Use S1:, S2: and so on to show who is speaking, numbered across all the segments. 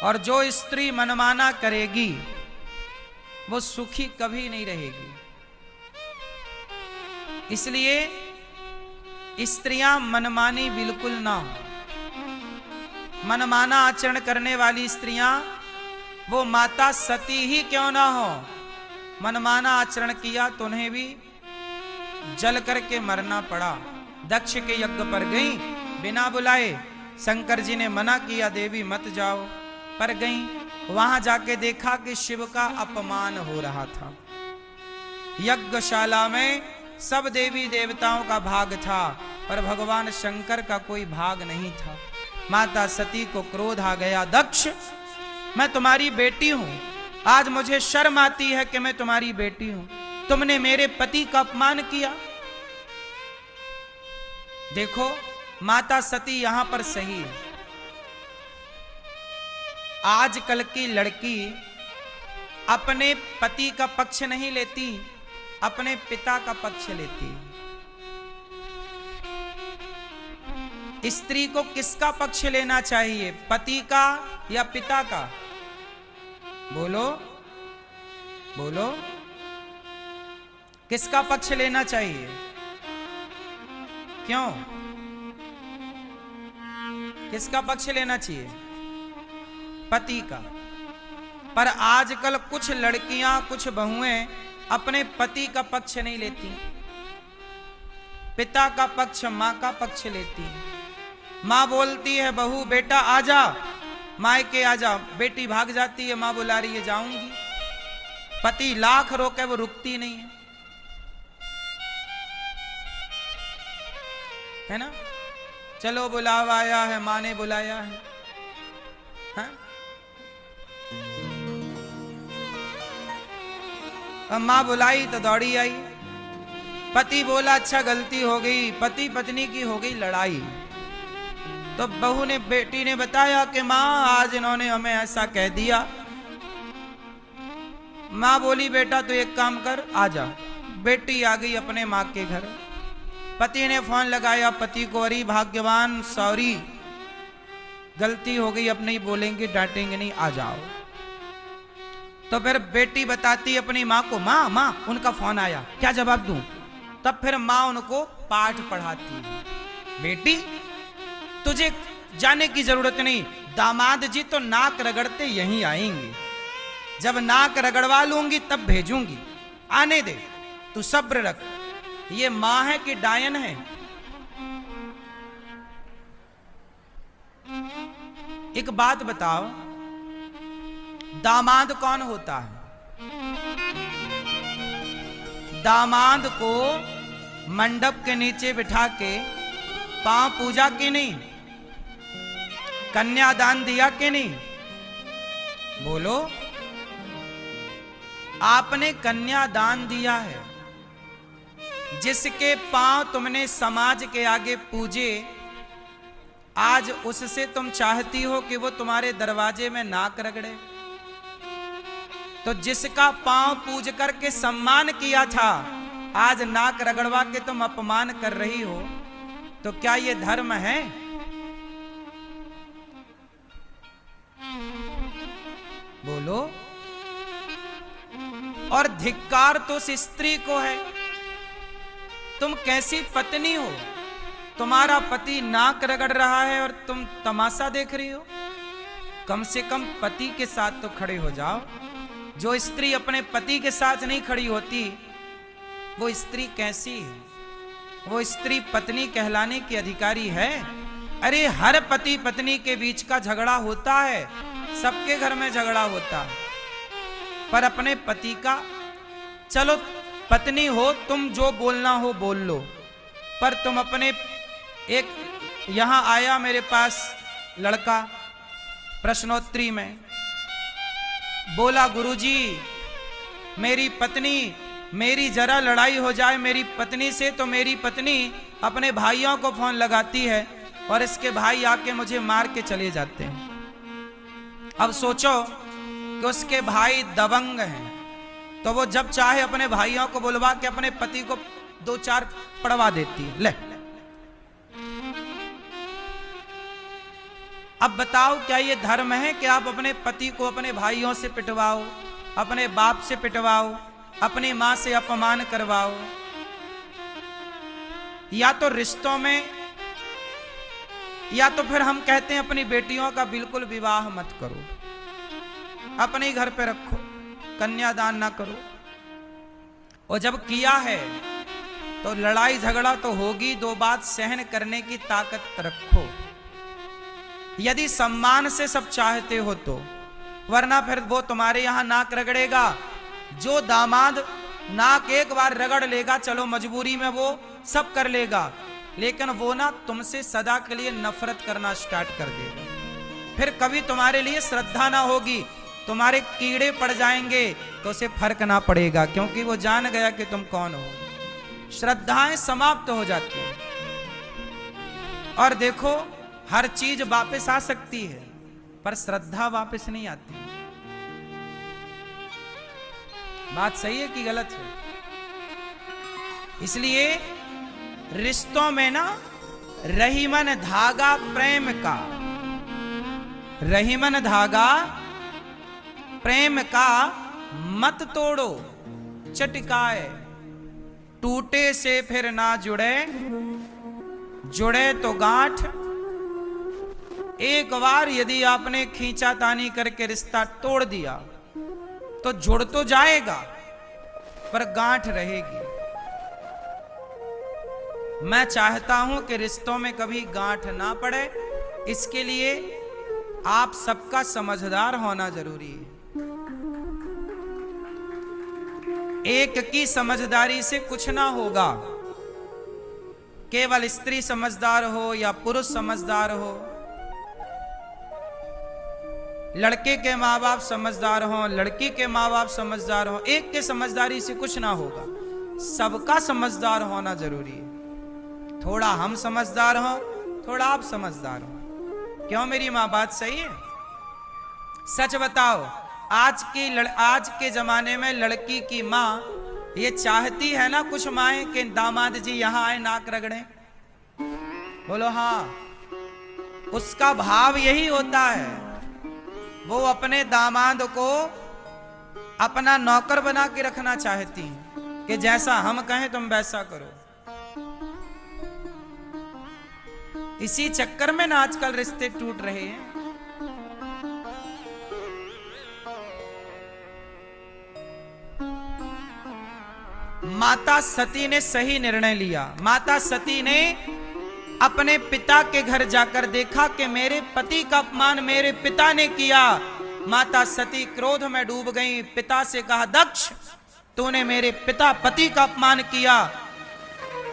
S1: और जो स्त्री मनमाना करेगी वो सुखी कभी नहीं रहेगी। इसलिए स्त्रियां मनमानी बिल्कुल ना हो। मनमाना आचरण करने वाली स्त्रियां वो माता सती ही क्यों ना हो, मनमाना आचरण किया तो उन्हें भी जल करके मरना पड़ा। दक्ष के यज्ञ पर गई बिना बुलाए, शंकर जी ने मना किया देवी मत जाओ, पर गई। वहां जाके देखा कि शिव का अपमान हो रहा था। यज्ञशाला में सब देवी देवताओं का भाग था पर भगवान शंकर का कोई भाग नहीं था। माता सती को क्रोध आ गया, दक्ष मैं तुम्हारी बेटी हूं, आज मुझे शर्म आती है कि मैं तुम्हारी बेटी हूं, तुमने मेरे पति का अपमान किया। देखो माता सती यहां पर सही है। आजकल की लड़की अपने पति का पक्ष नहीं लेती, अपने पिता का पक्ष लेती। स्त्री को किसका पक्ष लेना चाहिए, पति का या पिता का? बोलो बोलो, किसका पक्ष लेना चाहिए? क्यों, किसका पक्ष लेना चाहिए? पति का। पर आजकल कुछ लड़कियां, कुछ बहुएं अपने पति का पक्ष नहीं लेती, पिता का पक्ष, मां का पक्ष लेती है। मां बोलती है बहू बेटा आजा, मायके आजा, बेटी भाग जाती है, मां बुला रही है जाऊंगी। पति लाख रोके वो रुकती नहीं है ना। चलो बुलावा आया है, मां ने बुलाया है, हाँ? अब मां बुलाई तो दौड़ी आई। पति बोला अच्छा गलती हो गई, पति पत्नी की हो गई लड़ाई। तो बहू ने, बेटी ने बताया कि मां आज इन्होंने हमें ऐसा कह दिया। मां बोली बेटा तो एक काम कर आजा। बेटी आ गई अपने मां के घर। पति ने फोन लगाया पति को, अरे भाग्यवान सॉरी गलती हो गई, अब नहीं बोलेंगे डांटेंगे नहीं, आ जाओ। तो फिर बेटी बताती अपनी मां को, मां मां उनका फोन आया, क्या जवाब दूं? तब फिर मां उनको पाठ पढ़ाती है, बेटी तुझे जाने की जरूरत नहीं, दामाद जी तो नाक रगड़ते यहीं आएंगे, जब नाक रगड़वा लूंगी तब भेजूंगी, आने दे, तू सब्र रख। ये मां है कि डायन है? एक बात बताओ, दामाद कौन होता है? दामाद को मंडप के नीचे बिठा के पांव पूजा की नहीं, कन्यादान दिया कि नहीं? बोलो, आपने कन्यादान दिया है। जिसके पांव तुमने समाज के आगे पूजे, आज उससे तुम चाहती हो कि वो तुम्हारे दरवाजे में नाक रगड़े? तो जिसका पांव पूज करके सम्मान किया था, आज नाक रगड़वा के तुम अपमान कर रही हो, तो क्या ये धर्म है? बोलो। और धिक्कार तो उस स्त्री को है। तुम कैसी पत्नी हो? तुम्हारा पति नाक रगड़ रहा है और तुम तमाशा देख रही हो। कम से कम पति के साथ तो खड़े हो जाओ। जो स्त्री अपने पति के साथ नहीं खड़ी होती, वो स्त्री कैसी है? वो स्त्री पत्नी कहलाने की अधिकारी है? अरे हर पति पत्नी के बीच का झगड़ा होता है, सबके घर में झगड़ा होता है, पर अपने पति का, चलो पत्नी हो तुम, जो बोलना हो बोल लो, पर तुम अपने, एक यहां आया मेरे पास लड़का प्रश्नोत्तरी में, बोला गुरुजी मेरी पत्नी, मेरी जरा लड़ाई हो जाए मेरी पत्नी से तो मेरी पत्नी अपने भाइयों को फोन लगाती है और इसके भाई आके मुझे मार के चले जाते हैं। अब सोचो कि उसके भाई दबंग हैं, तो वो जब चाहे अपने भाइयों को बुलवा के अपने पति को 2-4 पड़वा देती है। ले अब बताओ, क्या ये धर्म है कि आप अपने पति को अपने भाइयों से पिटवाओ, अपने बाप से पिटवाओ, अपनी मां से अपमान करवाओ? या तो रिश्तों में, या तो फिर हम कहते हैं अपनी बेटियों का बिल्कुल विवाह मत करो, अपने घर पे रखो, कन्यादान ना करो। और जब किया है तो लड़ाई झगड़ा तो होगी, दो बात सहन करने की ताकत रखो, यदि सम्मान से सब चाहते हो तो। वरना फिर वो तुम्हारे यहां नाक रगड़ेगा। जो दामाद नाक एक बार रगड़ लेगा, चलो मजबूरी में वो सब कर लेगा, लेकिन वो ना तुमसे सदा के लिए नफरत करना स्टार्ट कर देगा। फिर कभी तुम्हारे लिए श्रद्धा ना होगी, तुम्हारे कीड़े पड़ जाएंगे तो उसे फर्क ना पड़ेगा, क्योंकि वो जान गया कि तुम कौन हो। श्रद्धाएं समाप्त हो जाती हैं। और देखो, हर चीज वापस आ सकती है, पर श्रद्धा वापस नहीं आती। बात सही है कि गलत है? इसलिए रिश्तों में ना रहीमन धागा प्रेम का, रहीमन धागा प्रेम का मत तोड़ो, चटकाए टूटे से फिर ना जुड़े, जुड़े तो गांठ। एक बार यदि आपने खींचातानी करके रिश्ता तोड़ दिया तो जुड़ तो जाएगा, पर गांठ रहेगी। मैं चाहता हूं कि रिश्तों में कभी गांठ ना पड़े, इसके लिए आप सबका समझदार होना जरूरी है। एक की समझदारी से कुछ ना होगा, केवल स्त्री समझदार हो या पुरुष समझदार हो, लड़के के माँ बाप समझदार हो, लड़की के माँ बाप समझदार हो, एक के समझदारी से कुछ ना होगा। सबका समझदार होना जरूरी है। थोड़ा हम समझदार हो, थोड़ा आप समझदार हो। क्यों मेरी माँ, बात सही है? सच बताओ, आज के जमाने में लड़की की माँ ये चाहती है ना, कुछ माएं कि दामाद जी यहां आए नाक रगड़े? बोलो हाँ। उसका भाव यही होता है, वो अपने दामाद को अपना नौकर बना के रखना चाहती हैं कि जैसा हम कहें तुम वैसा करो। इसी चक्कर में ना आजकल रिश्ते टूट रहे हैं। माता सती ने सही निर्णय लिया। माता सती ने अपने पिता के घर जाकर देखा कि मेरे पति का अपमान मेरे पिता ने किया। माता सती क्रोध में डूब गई। पिता से कहा, दक्ष, तूने मेरे पिता पति का अपमान किया,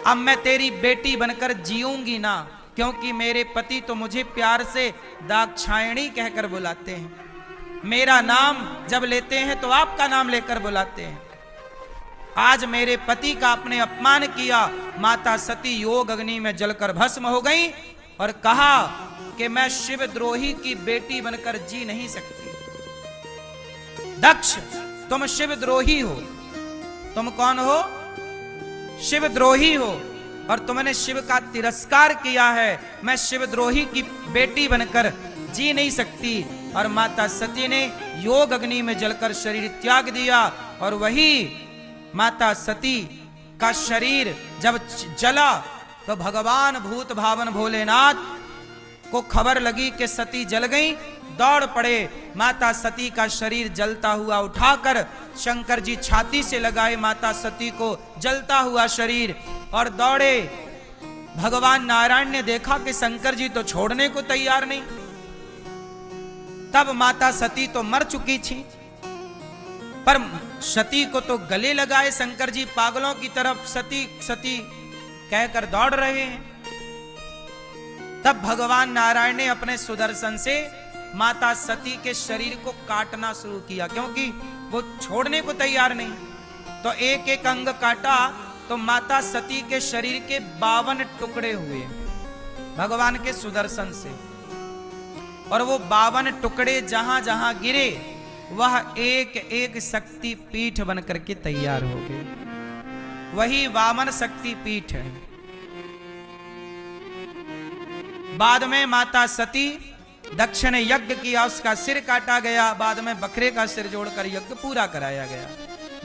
S1: अब मैं तेरी बेटी बनकर जीऊंगी ना, क्योंकि मेरे पति तो मुझे प्यार से दाक्षायणी कहकर बुलाते हैं। मेरा नाम जब लेते हैं तो आपका नाम लेकर बुलाते हैं। आज मेरे पति का आपने अपमान किया। माता सती योग अग्नि में जलकर भस्म हो गई और कहा कि मैं शिवद्रोही की बेटी बनकर जी नहीं सकती। दक्ष, तुम शिवद्रोही हो। तुम कौन हो? शिवद्रोही हो, और तुमने शिव का तिरस्कार किया है। मैं शिवद्रोही की बेटी बनकर जी नहीं सकती। और माता सती ने योग अग्नि में जलकर शरीर त्याग दिया। और वही माता सती का शरीर जब जला तो भगवान भूत भावन भोलेनाथ को खबर लगी कि सती जल गई। दौड़ पड़े। माता सती का शरीर जलता हुआ उठाकर शंकर जी छाती से लगाए माता सती को जलता हुआ शरीर, और दौड़े। भगवान नारायण ने देखा कि शंकर जी तो छोड़ने को तैयार नहीं। तब माता सती तो मर चुकी थी, पर सती को तो गले लगाए शंकर जी पागलों की तरफ सती सती कहकर दौड़ रहे हैं। तब भगवान नारायण ने अपने सुदर्शन से माता सती के शरीर को काटना शुरू किया, क्योंकि वो छोड़ने को तैयार नहीं। तो एक एक अंग काटा तो माता सती के शरीर के 52 टुकड़े हुए भगवान के सुदर्शन से। और वो 52 टुकड़े जहां जहां गिरे वह एक एक शक्ति पीठ बन करके तैयार हो गए। वही वामन शक्ति पीठ है। बाद में माता सती दक्षिण यज्ञ किया, उसका सिर काटा गया, बाद में बकरे का सिर जोड़कर यज्ञ पूरा कराया गया।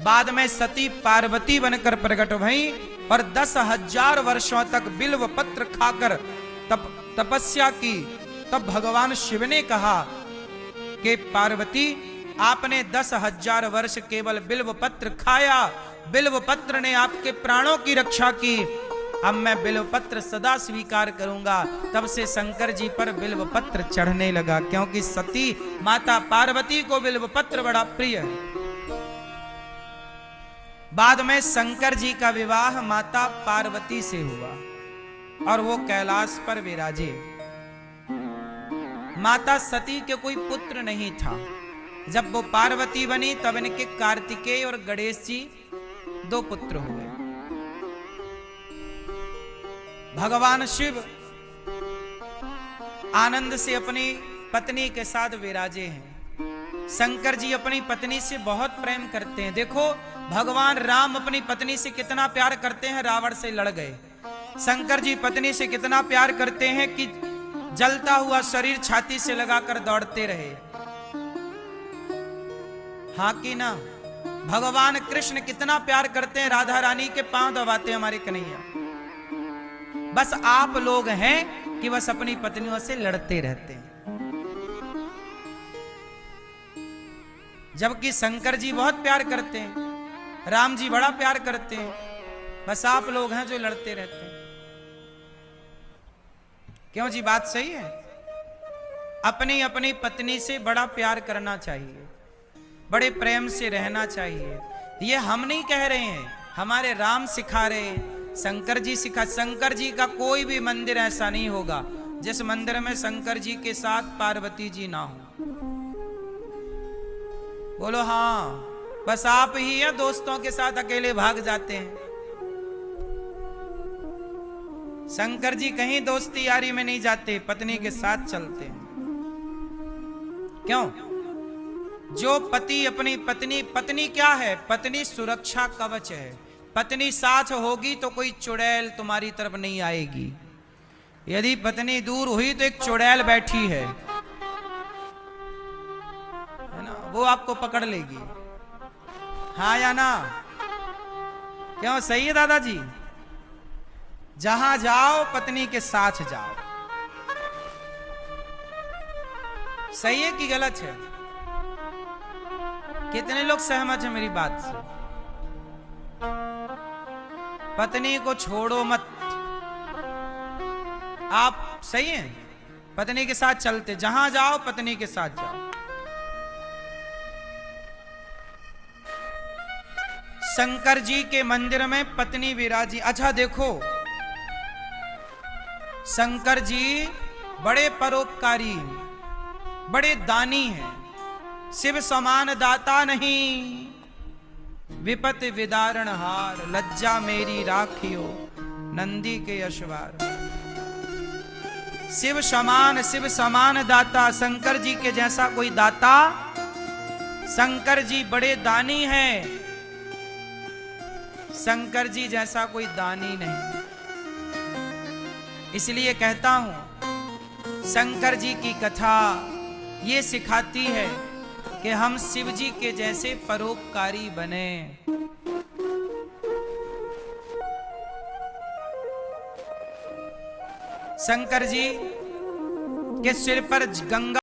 S1: बाद में सती पार्वती बनकर प्रकट भई और 10,000 वर्षों तक बिल्व पत्र खाकर तपस्या की। तब भगवान शिव ने कहा कि पार्वती, आपने 10,000 वर्ष केवल बिल्व पत्र खाया, बिल्व पत्र ने आपके प्राणों की रक्षा की, अब मैं बिल्व पत्र सदा स्वीकार करूंगा। तब से शंकर जी पर बिल्व पत्र चढ़ने लगा, क्योंकि सती माता पार्वती को बिल्व पत्र बड़ा प्रिय है। बाद में शंकर जी का विवाह माता पार्वती से हुआ और वो कैलाश पर विराजे। माता सती के कोई पुत्र नहीं था। जब वो पार्वती बनी तब इनके कार्तिकेय और गणेश जी 2 पुत्र हुए। भगवान शिव आनंद से अपनी पत्नी के साथ विराजे हैं। शंकर जी अपनी पत्नी से बहुत प्रेम करते हैं। देखो भगवान राम अपनी पत्नी से कितना प्यार करते हैं, रावण से लड़ गए। शंकर जी पत्नी से कितना प्यार करते हैं कि जलता हुआ शरीर छाती से लगाकर दौड़ते रहे। हाँ कि ना? भगवान कृष्ण कितना प्यार करते हैं, राधा रानी के पांव दबाते हैं हमारे कन्हैया। बस आप लोग हैं कि बस अपनी पत्नियों से लड़ते रहते हैं। जबकि शंकर जी बहुत प्यार करते हैं, राम जी बड़ा प्यार करते हैं, बस आप लोग हैं जो लड़ते रहते हैं। क्यों जी? बात सही है। अपनी अपनी पत्नी से बड़ा प्यार करना चाहिए, बड़े प्रेम से रहना चाहिए। ये हम नहीं कह रहे हैं, हमारे राम सिखा रहे हैं, शंकर जी सिखा। शंकर जी का कोई भी मंदिर ऐसा नहीं होगा जिस मंदिर में शंकर जी के साथ पार्वती जी ना हो। बोलो हाँ। बस आप ही हैं दोस्तों के साथ अकेले भाग जाते हैं। शंकर जी कहीं दोस्ती यारी में नहीं जाते, पत्नी के साथ चलते हैं। क्यों? जो पति अपनी पत्नी क्या है? पत्नी सुरक्षा कवच है। पत्नी साथ होगी तो कोई चुड़ैल तुम्हारी तरफ नहीं आएगी। यदि पत्नी दूर हुई तो एक चुड़ैल बैठी है ना, वो आपको पकड़ लेगी। हाँ या ना? क्यों? सही है दादाजी? जहां जाओ पत्नी के साथ जाओ। सही है कि गलत है? कितने लोग सहमत हैं मेरी बात से? पत्नी को छोड़ो मत। आप सही हैं? पत्नी के साथ चलते, जहां जाओ पत्नी के साथ जाओ। शंकर जी के मंदिर में पत्नी विराजी। अच्छा देखो, शंकर जी बड़े परोपकारी, बड़े दानी हैं। शिव समान दाता नहीं, विपत्ति विदारण हार, लज्जा मेरी राखियो नंदी के यशवार। शिव समान दाता, शंकर जी के जैसा कोई दाता। शंकर जी बड़े दानी हैं, शंकर जी जैसा कोई दानी नहीं। इसलिए कहता हूं, शंकर जी की कथा ये सिखाती है कि हम शिव जी के जैसे परोपकारी बने। शंकर जी के सिर पर गंगा